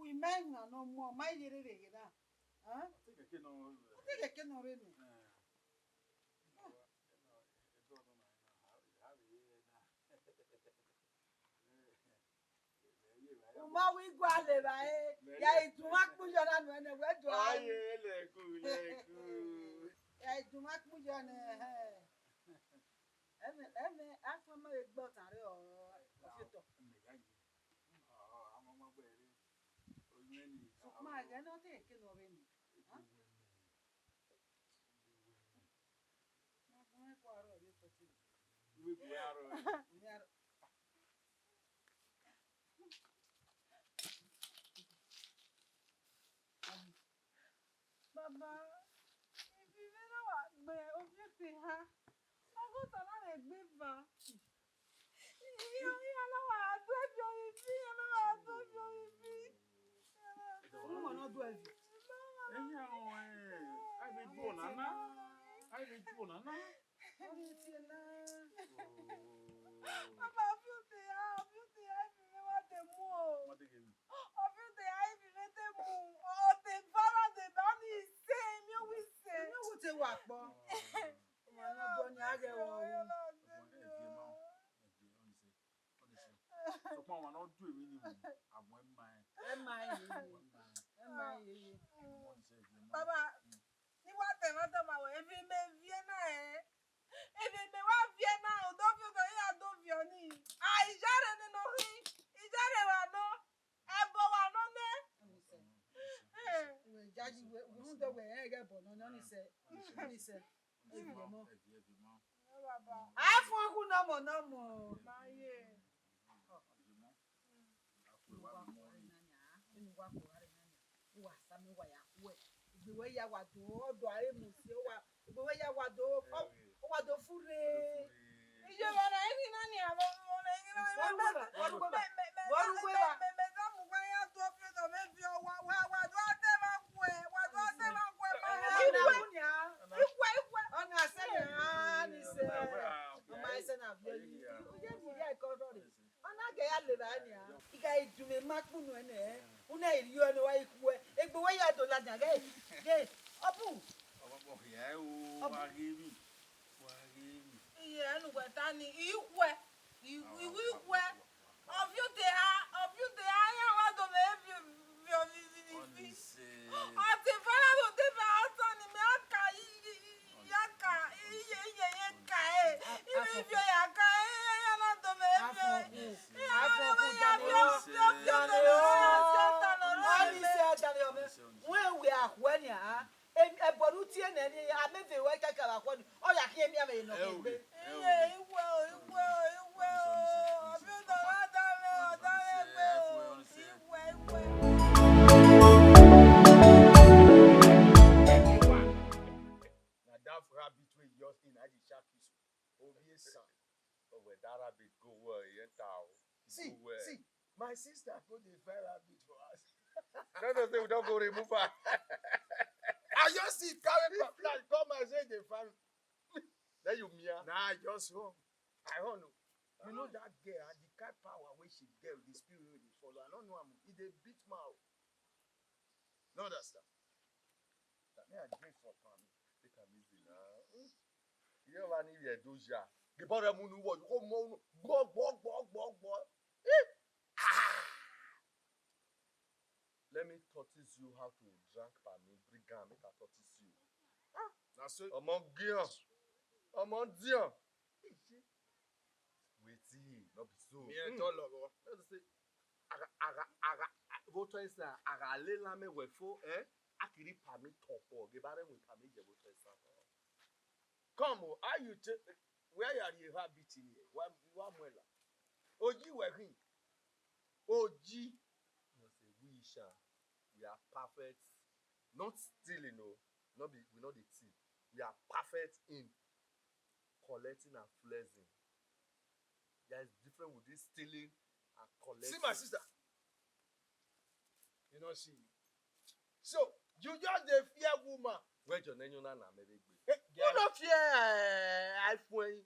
we men no more. My dear, huh? I think I can already. Ma we go ale ba e ya ituma kujo na no ene we do aye leku ya ituma kujo na eme afa ma e gbo tare o fito ma ga no te ke no re ni ha ma ko ko aro ri to ti we go aro Baba, if you never want me, obviously, ha. I go to another big bar. You know what I do if you're with me. You know what I do if you're with me. No, I'm not doing it. I will go, Nana. I will go, Nana. Papa, I feel the eye. I feel the eye. I want the more. What again? I feel the eye. I want the more. Oh, the father, the daddy is saying, you will say. You will say what, Bob? I'm not doing it. So, Mama, not do it. I'm one man. Baba, you want to matter my way? If you may Vienna, if you may want Vienna, don't you go here? Don't you need? I jarred in no ring. I jarred no. I bought no name. Judge, we don't know where I get, but no one said. If you know. I want who no more. My yeah. The way you are do, do I must say, the way you are do, what the food is. You want anything on your See, my sister put the fire rabbit for us. No, we don't go remove her. I just see carry like come and say the fire. Then you mia. Nah, I just home. I don't know. You know that girl, the kind power where she get the spirit will follow. I don't know. It a bit mouth. No understand. That me I drink for family. Take a easy now. You know what I need a doja. The bottom moon was go. Let me tortoise you how to drink by me. Brigand, make I tortoise you. That's it. Among Dion. Wait, not be so. Me and all of us. Let's say, voter is a me wefo, akiri permit topo. Gebare we permit the voter is. Come, are you where are you habiting here? One mwela. Oji wehin. Oji. We are perfect, not stealing, we're not the thief. We are perfect in collecting and flexing. There is difference with this stealing and collecting. See my sister. You know she. So you just the fear woman. Where your name na maybe. Who no fear Ifuen?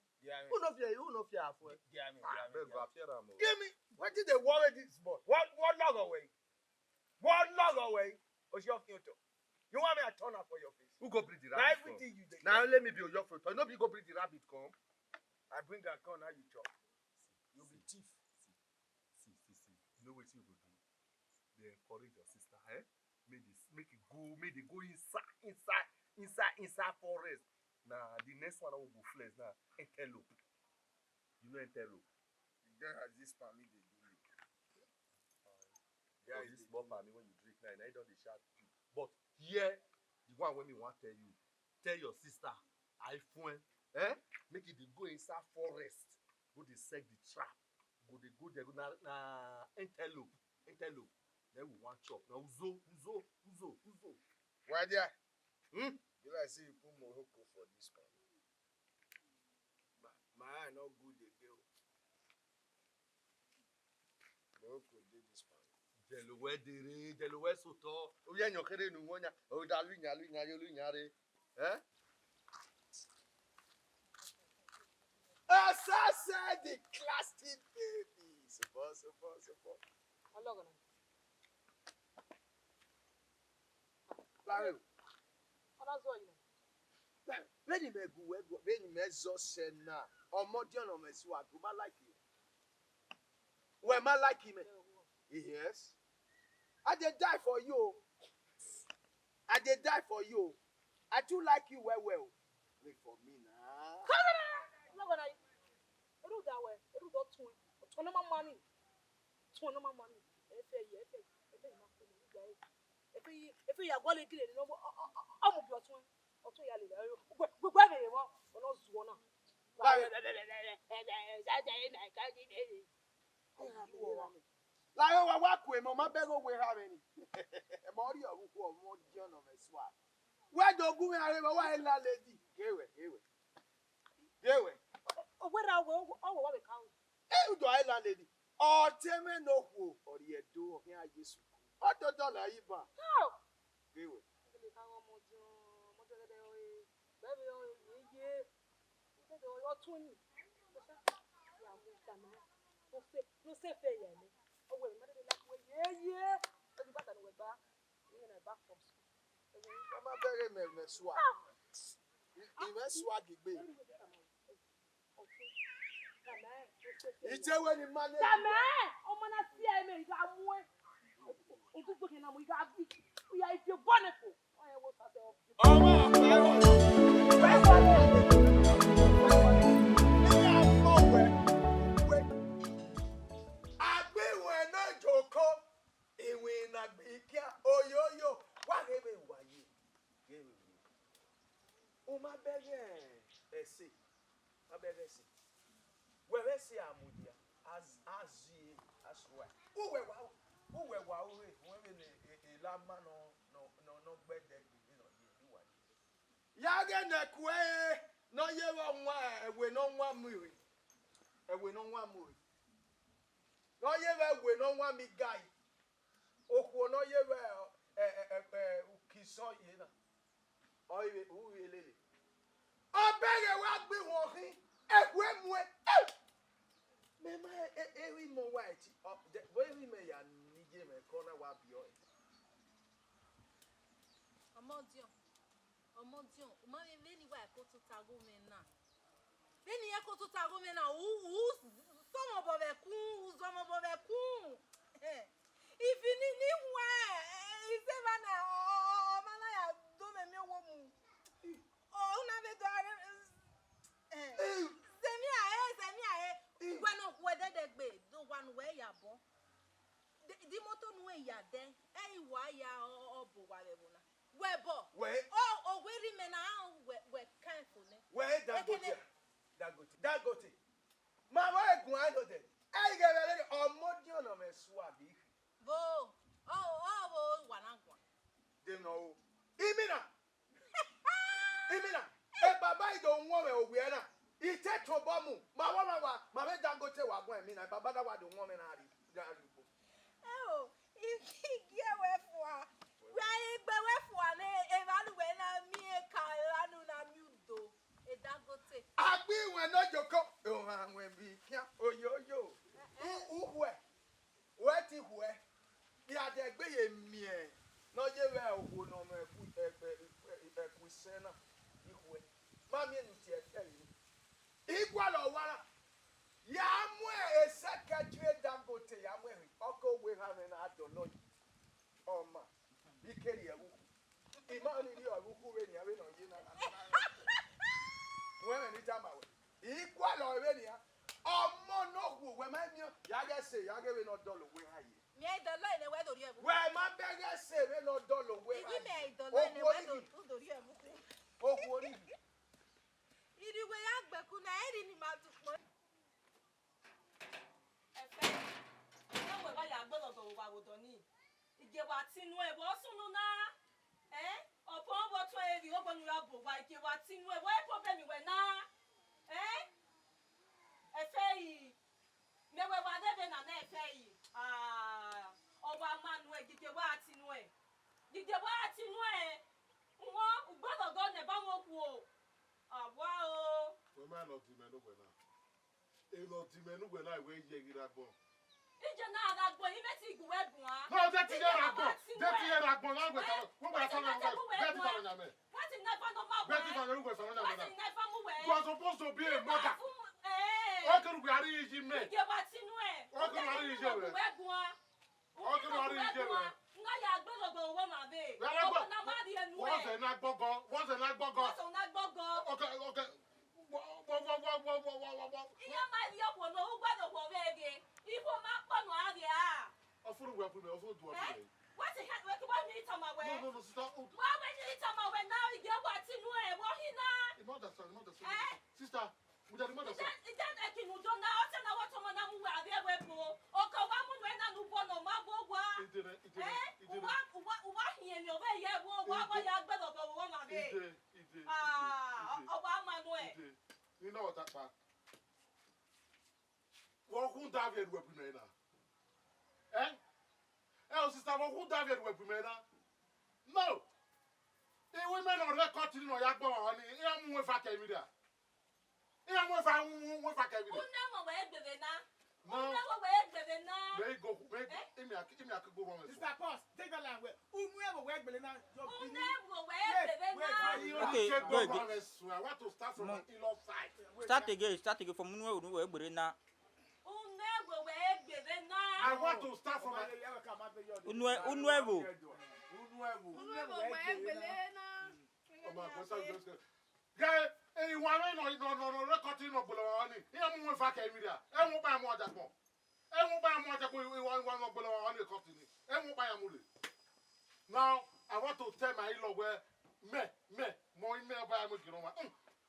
Who no fear Ifuen? Give me. What did they worry this boy? What long away? What log away? Was your filter? You want me to turn up for your face? Who go bring the Now rabbit everything you did. come? Now let me be your filter. Nobody go bring the rabbit come. I bring that corn, how you chop. You'll be thief. See. You know what you go do? They encourage your sister, eh? Make it go inside forest. Now the next one will go flesh now. Antelope. You know antelope. The girl has this family they do me. Yeah, this small family when you drink now, you don't dey shout too. But here, the one when me want tell you, tell your sister, Ifuen, eh? Make it go inside forest. Go dey set the trap. Go there, na antelope. Then we want chop. Now uzo. Uwadiae. You like say you put Morocco for this one. My eye not good again. Morocco did this one. Delowe soto. Oya nyokere nu wonya. O da lunya re. Eh? As I said, the classic baby. Support. I'm not gonna. Larry. That's what you know. When you make Zosena, or Modian or Mesua, do I like you? Well, I like him. Yes. I did die for you. I do like you well. Wait for me now. I'm not gonna. I do that way. I do that too. Turn on my money. If you are going to get it, I'm of your twin. Or two years later, where they want, or not Zwana. Like, I walk with my beggar, we have any. A body of more John of a swap. Where do go? I have a wild lady. Here we. Where I will, what we count. Hey, do I lady? Or tell me no who, or the do of here, Jesus. What the dollar you buy? How? Here we. No say fair, yeah. Oh, well, yeah. But you better know back. You're gonna back from school. I'm a very me swag. You swag it, baby. It's a way in money. Oh, man, I see I mean, I'm one. If you look in them, we got we are if you're wonderful. I was at no ye one we no one movie. We no one movie. No ye we no one me guy. O no ye kiso ye na. O ye who ye lele. O bege wa gbe won hin. Ekwe mu me ma ewi mo white. O we me ya nije me corner wa bio. Omodio, umame veni wa ekoto tago mena. Veni ekoto tago mena. Somo bove kun. If you need one, is evana mana ya do me womu. Oh, na be do Semi When whether they be do one way ya bon. The moto no ya den. Wa ya obo wa lebona. Webo. Oh, wait a minute now. We're careful. Where Dagote. My wife, I know that. I get a little Modian of a swabby. Oh, one. They know. Imina. If Baba don't want to wear that, he take to Bamu. My Dagote was going to mean, Baba don't want to. Oh, if he get away for. Why be we for na evaluate na mi e kan lanu na mudo e Dagote agbi we no joko o han we bi kia oyoyo uhwe we ti hwe bi ade gbe ye mi Ifuen. Mami enu ti eferi. Igual owara. Ya mwe a secretary Dangote ya mwe. Oko we have na adolo. Oma. Bikeri ya wuku. Imani ni wuku we ni awe no yina na. Mwe ni tama we. Igual already ya. Omo no hu we ma mi ya get say ya get we no dollar we haye. Mi ai dolo ene we dori ebu. We ma bege say we no dollar we. Ibi mi ai dolo ene we dori ebu. Oku ori. Iri we ya gbeku na eri ni ma tupo. Efe. Na we ba ya gbodo go wa wodo ni. Ige wa tinu e bo sunu na. Upon what way the open rubble, why give what in where problem you were now? A fay. Never whatever an fay. Over man where did you what in way? Did you what in way? What brother gone a bang war? Wow. We man of the men over now. A lot of men when I wait, you get up. Did you know that boy? You met it web one? No, that's the other. That's the other. What was supposed to be a mother. What can we arrange him? What can we arrange him? What can we arrange him? What's a night boggle? What's a night boggle? Okay, okay. What's it? What need to my way? No, stop. Why when you eat my way now? You get what's in way? What he now? Sister, we are the mother. Is that a king who don't know? I don't know what someone who are there with you. Or come on when I know one of my boy. What he in your way? Yeah, what you are better than one of it. Obama way. You know what that part? What who David will be made? Sister, who David will be made? No. The women on record in Oyagbo, honey. I'm with a camera. I'm with a camera. Who never wear the Vena? No. Never wear the Vena. They go, give me a go on. Sister Post, take a line where who never wear Belena. Who never wear the Vena? Okay, go again. I want to start from an ilo side. Start again from Munwe Uwe Burina. Who never wear the Vena? I want to start from an Unwevo. Guy, anyone no recording of Bologna. I'm with a camera. I won't buy more than one. I won't buy more than one of Bologna cotton. I won't buy a movie. Now, I want to tell my in-law where more in there by you know.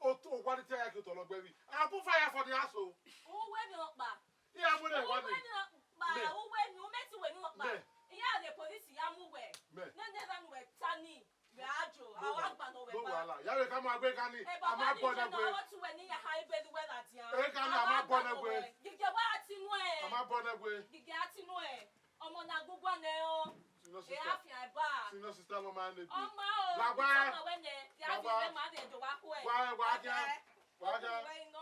Oh, what did I get to look, baby? I'll put fire for the asshole. Who went up back? Yeah, I'm with it. Who went up back? Who went you met to win up back? Yeah, the police, Yamuwe. None of them Tani. Rajo, I want to know where. Yeah, come on, break on it. I'm not born away. To any high bed weather. I'm not born away. You get what in way. I'm not born away. You get in way. I'm on a good one now. Sino sister no man. Oh, my. When they are the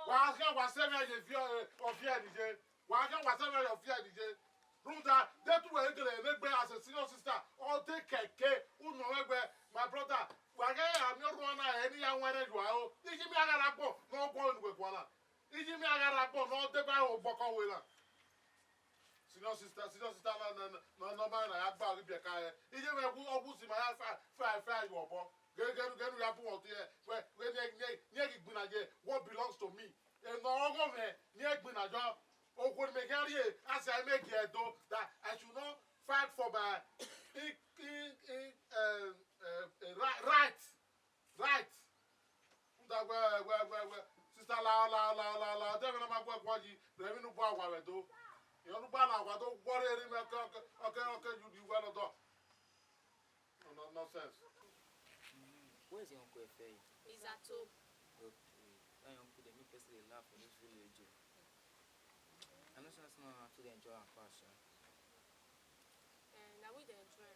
Why seven of fear DJ? Why can't whatever of fear DJ? Rumda, that way, they bring as a senior sister, all take care, my brother. I'm not one any young one as well. Did you mean I got no point with one? Did you mean I got no the barrel of Boko winner? Senior sister, no man, I have value be a car. Did you ever who's in my five you up? Get out here where what belongs to me. And no woman, near Gbinajo. Oh, when me get here, as I make here, though, that I should not fight for my right. That where sister la. They're gonna make work what you. They're gonna go out with do. You know, don't worry. Okay. You well done. No nonsense. Where's your uncle Faye? Is that all? Okay. My uncle, they make us laugh in this village. I'm not sure it's not to enjoy our passion. And now we enjoy.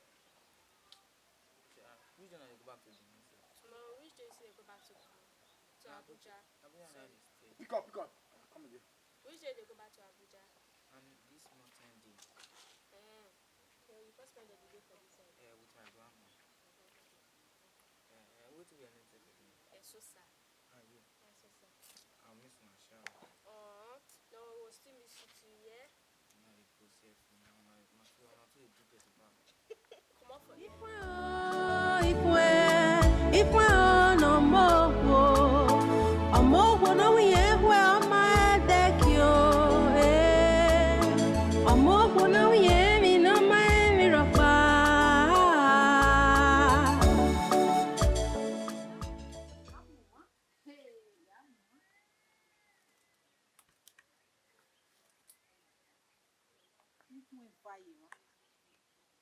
Which one are you go back to the music? Tomorrow, which day you go back to Abuja? Pick up. Come again. Which day they go back to Abuja? This mountain day. So you first spend the day for this. With my grandma. What do we have to do? So to do person bad. Come on for Ifuen no mo no we where my deck yo mo no we me no my mirafa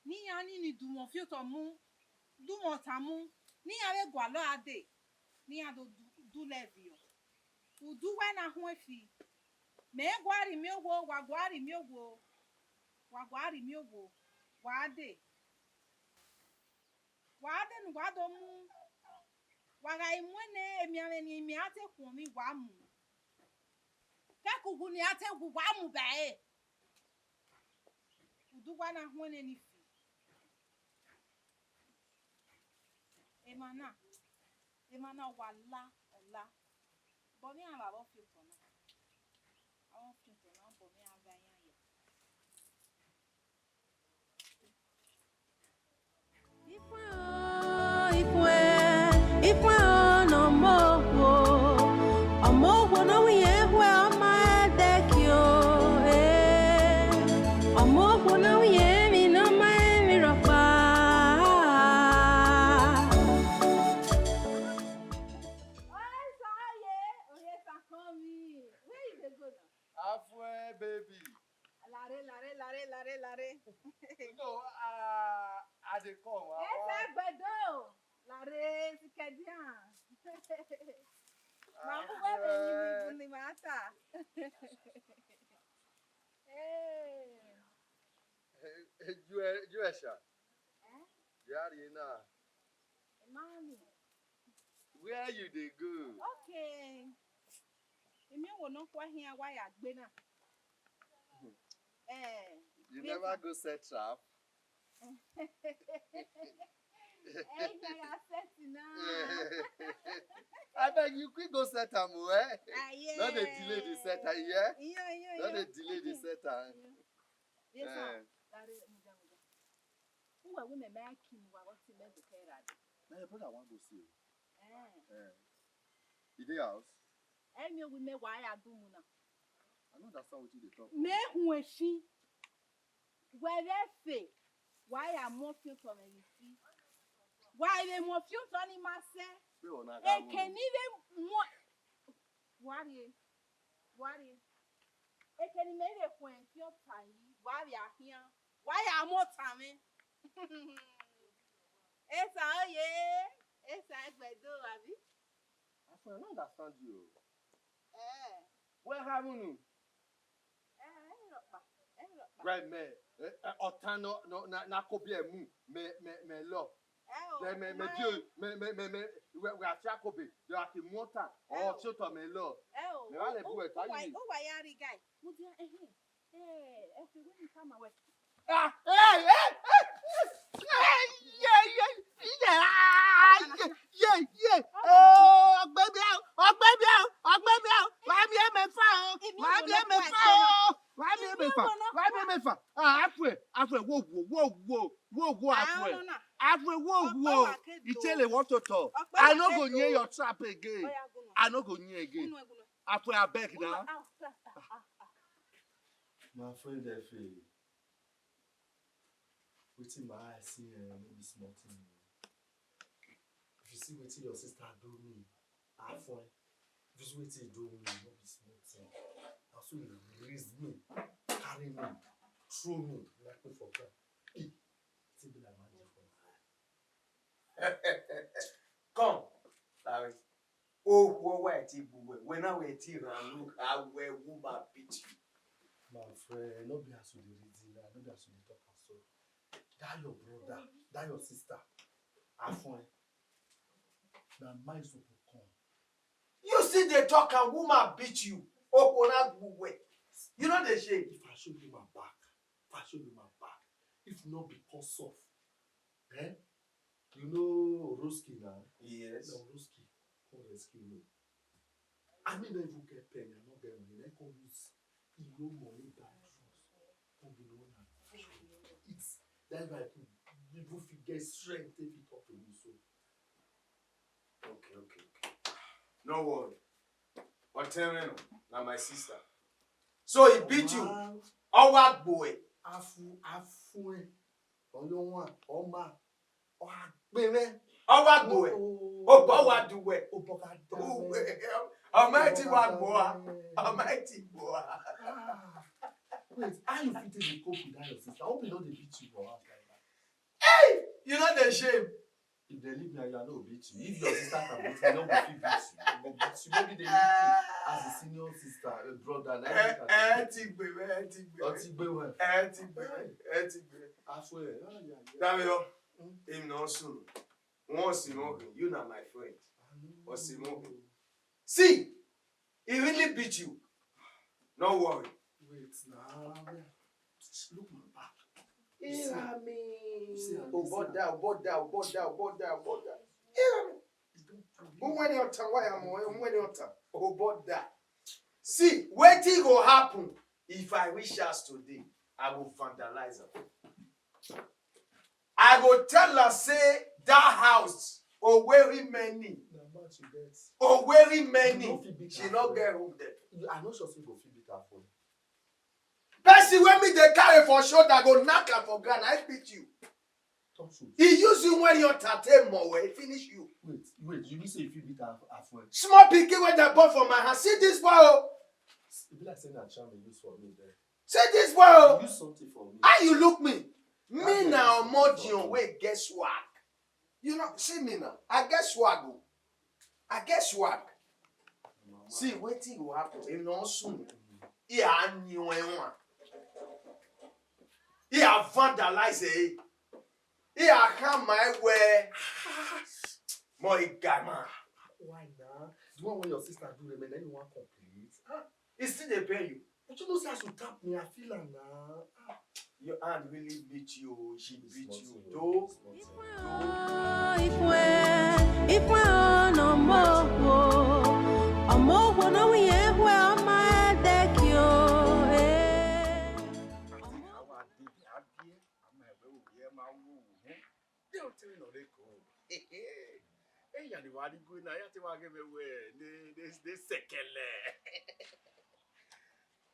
ni ani ni du mo fi to mu du mo ta mu ni ave gwa lo ade ni ado du levio udu wa na ho afi me gwari mi ogwo wa gwari mi ogwo wa ade nu gwa do mu wa ga imwene emi ame ni mi ate kun mi gwa mu ke kugu ni ate gu gwa mu ba e udu wa na ho ne ni fi emana wala ola bo mi aba bo fi to na awon fi to na bo mi aba yan ya Ifuen no mo no we where my deck yo omo no we me no my mirafa Halfway, baby. Lare. No, I dey come. Esa gbedo. Lare sikedian. Ma fuwe be ni mata. You Esha. Yari na. Mami. Where you dey go? Okay. Emi wo no kwa hia wa ya gbe na. You never go set trap. I beg you quick go set am eh? No dey delay the setter, yeah? No dey delay the setter. Yes sir. Who we me make him wa what me do care. Na your brother wan go see you. You dey house? Emi we me wa ya do mu na. I don't understand what you dey talk. Me hu efi. Where fe. Why am mo fi to me fi? Why le mo fi to ni ma se? E ke ni le mo Wari. E ke ni me le fun fi o ta yi. Why ahia? Why am mo ta me? Esa oye. Esa egbedo abi. I don't understand you. Where have you? Right, me. Otano no na kobi emu me lo. Me dio me we afia kobi. You are the motor or shoto me lo. Me wale bu e ta yi. O wa yari guy. Mo dia e fi when come away. Yeah. Oh, baby. Why me me fa o? Why me me fa? Afwe, wo, Afwe, wo. Itele want to talk. I no go near your trap again. I no go near again. Afwe, I beg now. My friend, wetin my eye see no be small thing. If you see wetin your sister do me, Ifuen, if you see wetin do me, no be small thing. Na so he raise me, carry me, throw me, like me for ground. Wetin be like magic for my eye. Come, Larry. Oh, where ti buwe? When I wait here and look, I wear woman beat you. My friend, no be as you dey reason, no be as you dey talk am so. That your brother, that your sister, Ifuen, na mine suppose come. You see the talk and woman beat you. Oh, not buwe. You know the shame. If I show you my back, if not because of, you know Roski now? Yes. No, Roski, come rescue me. I mean, if you get pain, I not get money, I come use money buy drugs. Come be the one that That's why people get strength if you talk to me so. Okay. No worry. Otemeno, now my sister. So he beat you. Our boy. Ifuen. Oyonwa, Oma. Women. Our boy. Obawa duwe. Almighty one boy. Almighty boy. Wait, how you fit to cope without your sister? I hope you know they beat you for us like that. Hey! You know the shame. If they leave me, I know beat you. If your sister can beat me, no go fit beat you. They go beat you. Maybe they leave you as a senior sister, a brother. I swear. Damio, him no soon. Once you know my friend. See, he really beat you. No worry. Wait now. Look my back. Hear me. Oh, border. See, wetin go happen if I reach house today? I go vandalize her. I go tell her say that house very many. Very many. She not get room there. I know sure you go fit beat her for you. Person when me dey carry for shoulder go knock her for ground. I beat you. He use you when you're 13 more way, finish you. Wait, you mean say if you beat her for small pikin when they bought for my hand. See this boy. It be like saying that charm use for me there. See this boy. Use something for me. How you look me? Me now Modion wait get swag. You know, see me now. I get swag. See, wetin go happen? If not soon. He vandalize it. He come my way. My gamma. Why now? The one when your sister do them and then you want complete. He still they pay you. But you know say as you tap me, I feel her now. Your aunt really beat you. She beat you. Though. Ifuen no more no we where my deck yo.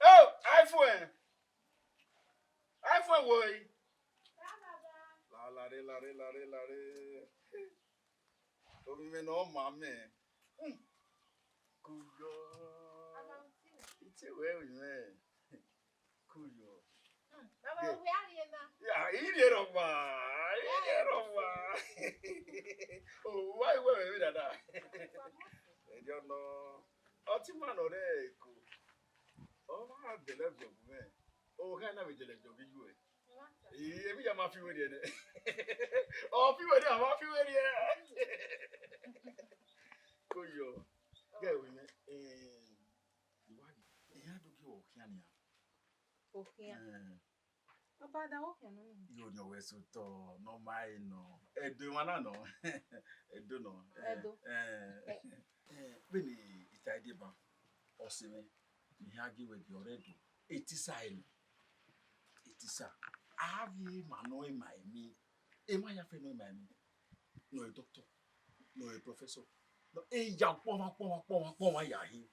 Oh, Ifuen boy. La. Omi no mame. Kuyo. It's a way we man. Kuyo. Baba, we are here now. Yeah, idiot of ma. Oh, why we that? I don't know. Ultima no there. Oh, I have the left of man. Oh, can I be the left of you? Maybe I'm happy with it. Oh, I'm happy with it. Kuyo. Get with me. Uwadiae. Yeah, do you Okay. Papa, that okay, no. You know where so to no my no. Edo mana no. Edo no. Edo. Beni itaide ba. Osime. Mi hagi with your redo. Etisa. I have you mano in my me. Am I a friend in my me? No a doctor. No a professor. No a young poma ya he.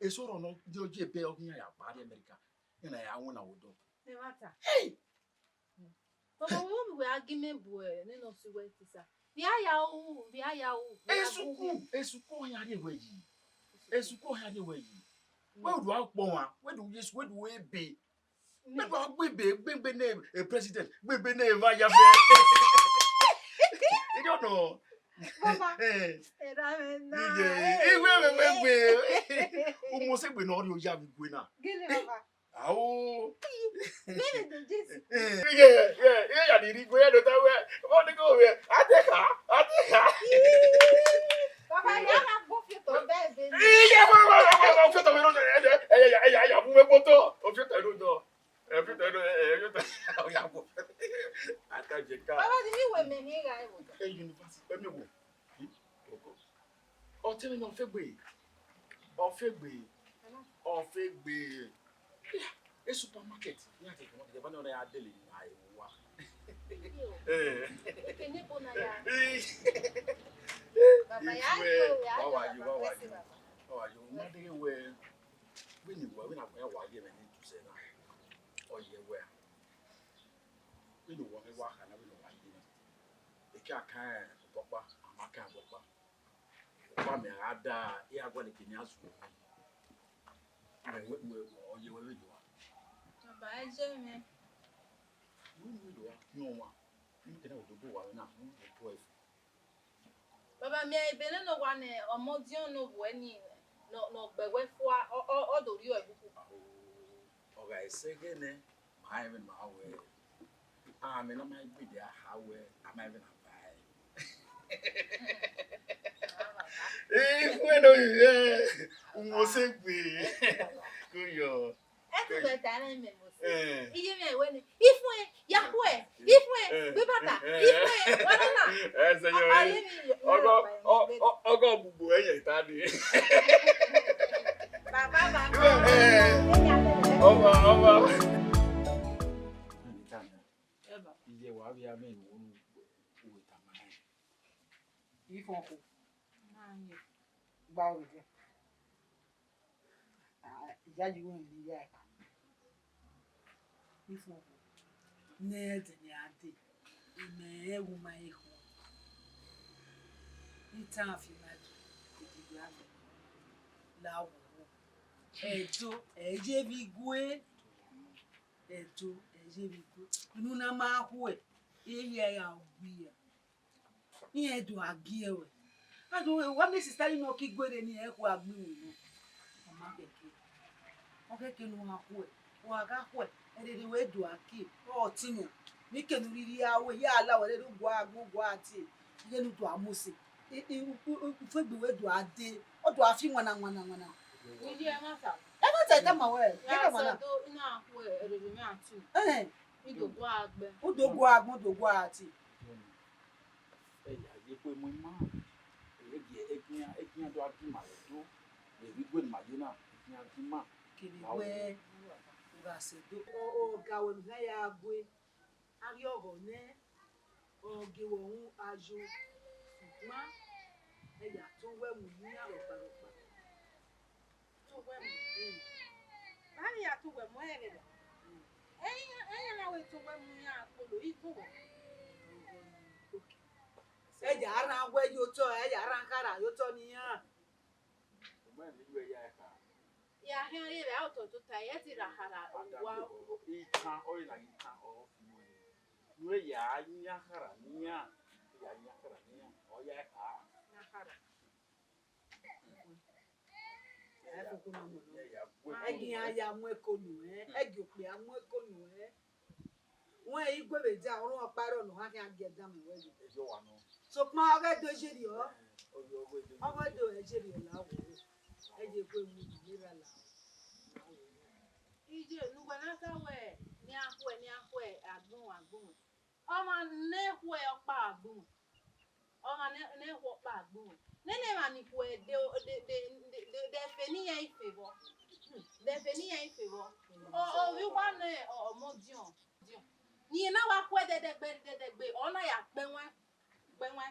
A sort of no Georgia Bay of Nia body America. And I want to do. Hey! Papa, we are giving boy, and no see where it is. Esuko had away. Esuko had away. Where do I go? Where do we be? Where do we be name a president? We be name via. You don't know. Papa, almost we know you have winner. Oh, yeah, did he go ahead of that way? I want to go here. I take her. Papa, you have both your bed. A supermarket. You have to go to the banana daily. Ekene bona ya. Baba ya How are you? Baba. How are you? Nothing where when you were when I was here, I need to say that. Oh, yeah, where? We know what we walk and we know what you know. The car can, Papa, I'm a car, Papa. Papa, me had here going to Kenya's room. Oh, you will do it. Baba ya jeme. You will do it. No one. You can have to go out now. Baba me Benin no one omodion no bweni no begwefo odori ebuku. Okay, second, I even my way. I mean, I might be there. How am I even a buy? Bueno, Cuyo. Eto betana me mose. Iye me weni. Ifuen, Yahweh, Ifuen, bebata, Ifuen, wana. Senhor. Ogo bubu eye tadi. Baba. Oba. Eba. Iye wa bi ame ni wonu we tamana. Ifuen ko. Manye. Gba o je. Ìjáde wọn ní ìyá ẹ̀ka. Ifuen ko. N'ede ni ade. Ime ewu ma ihu. Ita afi madu. Ìdìbò àmì. Láwùwọ̀. Ẹ̀jọ̀ ẹ̀jẹ̀ bí gbé. Ẹ̀jọ̀ ẹ̀jẹ̀ bí gbé. Inú náà máa hù ẹ̀. Iye ẹ̀yà òbí ẹ̀. Iye ẹ̀dùn àgí ẹ̀ wẹ̀. Adùn wọ́n mi sister yìí náà kí gbére ni ẹ̀ kó agbéwò náà. Ọmọ kẹ̀kẹ́. Okeke no akwe o aga kwe edede we do aki o tinu mi kenu riri awe ya ala wele do gwa agbo ati ye nu do amose fegbe we do ade o do afi nwana. Ni je ma sa. E ma tete ma we ke Ya ma na so do ina akwe edede mi atu. Idogwa agbe. o do gwa agbon do gwa ati Eya ye pe mo ma. Ekian do aki ma do. E bi gbe ma na. Ekian aki ma. kiri we ura se do o gawe na ya agwe ari ogo ne o gewo hun ajo ma e ya tun we mu ni aropa To we mu. Bani ya to we mu ere. Eyan na we to we mu ya akolo ito we. e ja ara agwe yo to e ja ara nkara yo to ni yan Mo ni we ya ka. Ya hen ere auto to ta yeti rahara wa Ita o ila ita o fi mo ni. We ya nya kara nya. Ya nya kara nya. O ya ka. rahara. e ko ko mo Ya gwe. egi aya mu ekonu egi ope amu ekonu won e igwe beja orun oparo no ha kan get down me we Ejo wa no. so pa oge do jeri o Oyo gwe do. oge do e jeri la wo e je ko mu ni ra la Ije nugba na ka we ni akwe agbon. O ma ne hwe opa agbon. O ma ne hwe opa agbon. Nene ma ni hwe de feni ya ifebo. De feni ya ifebo. O wi wa ne o mo dion. Ni na wa hwe de gbe ona ya gbenwa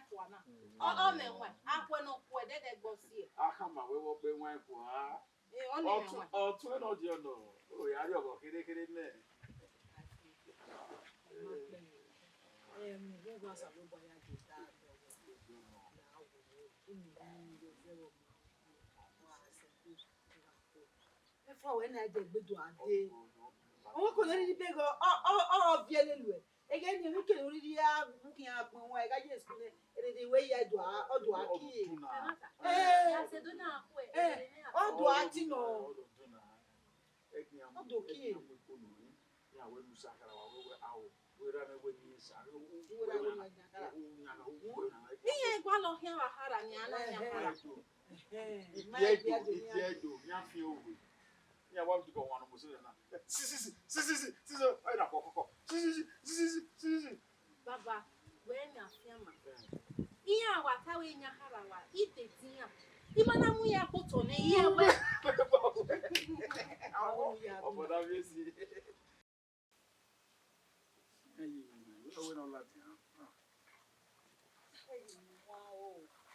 fo na. O menwe akwe no hwe de gbo sie. Aka ma we wo pe wan ko ha. O ne menwe. Ọtún no di ono. O ya ri ogo kere me. mo go sa lo bo ya je da do la wo ni do zero wa se ku e fo we na je gbedo ade o ko le ni pe go o biele lu ege ni mi ke ori ya nkin agbon wa e ga je school e we ya do aki Ya se do na akwe. o do ati no O do ki. Ya we lu sakara wa we awo. We ra me we ni sa. Iye gwa lo hia wa hara ni ana nya hara. Iti edo, nya fi owe. Nya wa bi ko wan mo se na. Si. Ai na kokoko. Si. Baba, we nya fiama. Iye awa ta we nya hara wa ite tinya. Imana mu ya koto ne iye we. Oboda mi si. we no la ti.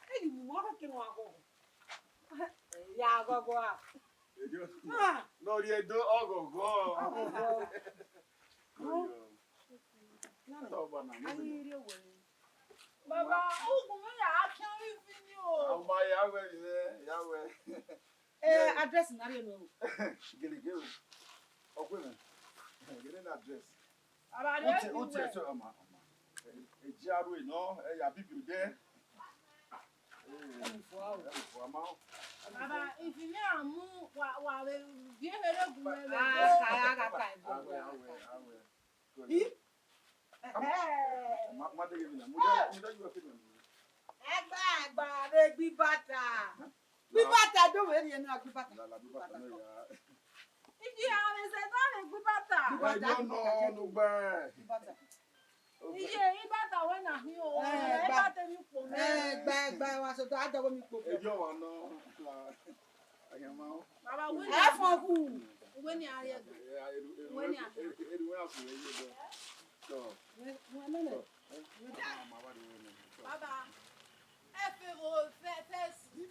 Hey, mo ke no ago. Ya go. No, you do go. Baba, ogun mi ya kan ri fini o. Ọmọ Yahweh. Address na re no. Gele. Ọgbẹ́ mi. Gele na address. Baba, dey O ti so ọmọ. Eji aro ina, ya bibi de. Baba, if you amu wa vie here gu me. Ka Awe. Ma de mi na. Mo da you opinion. Egba re gbi bata. Gbi bata do we ri na gbi bata. La bi bata no ya. Iji are se do re gbi bata. I don't know no gba. Gbi bata. Iye bata we na hi o. Bata mi po me. Egba wa so to adawo mi po. Ejo wa no la. Ayama. Baba, we E fon ku. we ni are go. We ni are. Edu wa fun eyi do. So. Baba, efero fesi.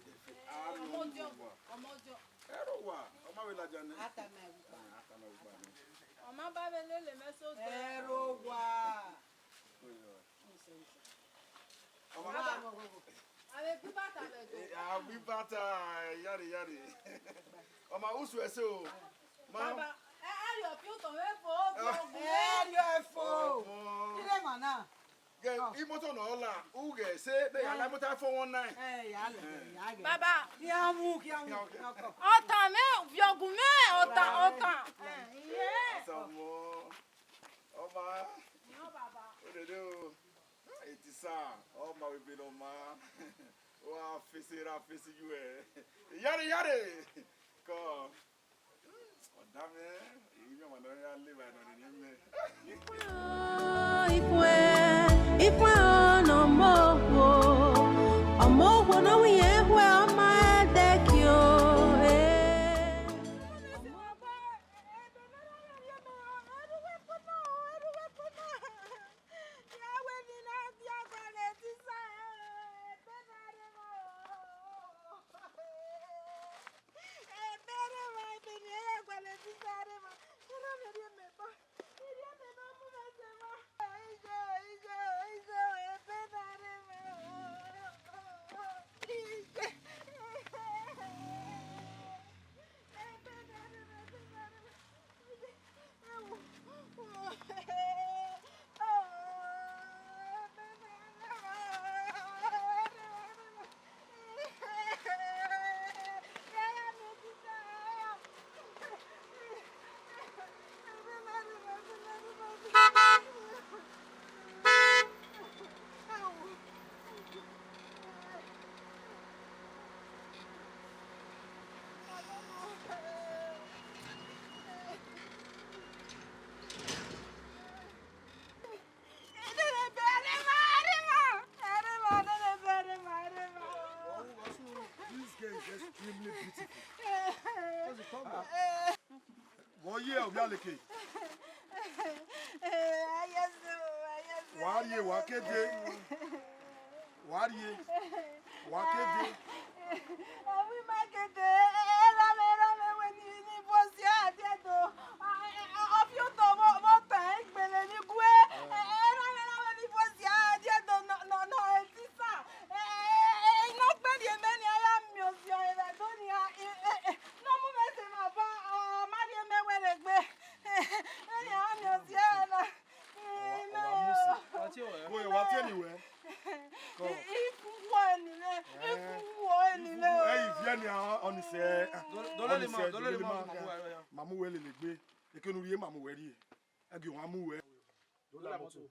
Omojo. Ero wa, o ma we la jane. Ata na wi. Oma ba be lele meso do. Ero wa. Ale gbi bata be go. Ya bi bata yari. O ma usu ese o. Baba, your filter we for Eri efo. Ile mana. Ge imoto no la, uge se de ya la motor 419. Ya le. Baba, Ki amu. ota me viogu me ota. Samo. O ma. No baba. O de do. Etisa, o ma we be no ma. O afisi you e. Yari. Ko. O dame, you want to live on the Ifuen no mo no we we my deck yo. extremely beautiful. What's the problem? What year of Yaleke? Wari wakede. Wari wakede. We make it. Ela when you was here to of you to what time beleni gwe. Ela when you was here to no etisa. No gbedi emeni aya mi o fi ere donia. No mu me se ma ba mari me were gbe. Eni a mi o fi ere. Boy, what anywhere? Mamu wele legbe ekenu riye mamu weri egi won amu we la moto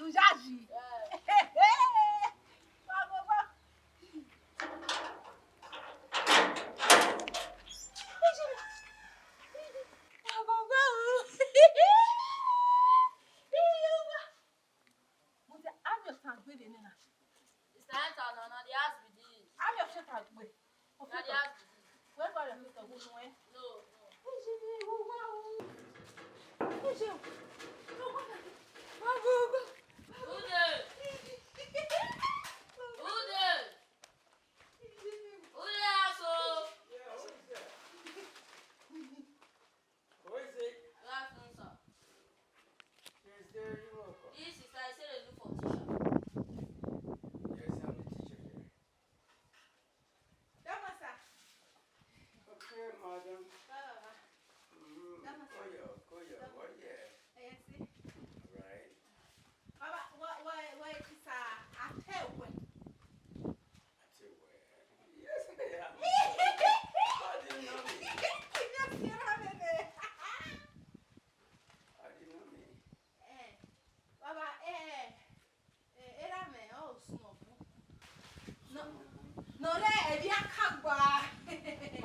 Ujaji.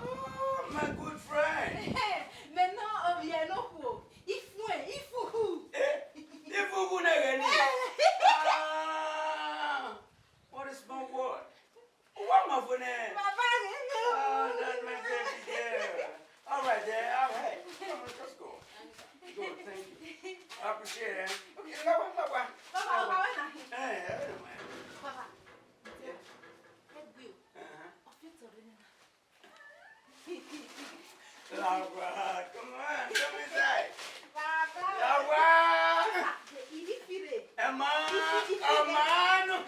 Oh, my good friend. Ifuen again. What a small word. What my phone? Oh, that's my baby girl. All right, there. All right. Come on, let's go. Good, thank you. I appreciate it. Okay, Baba. Hey, I don't mind. Laura, come on, come inside. Laura! Emma, no,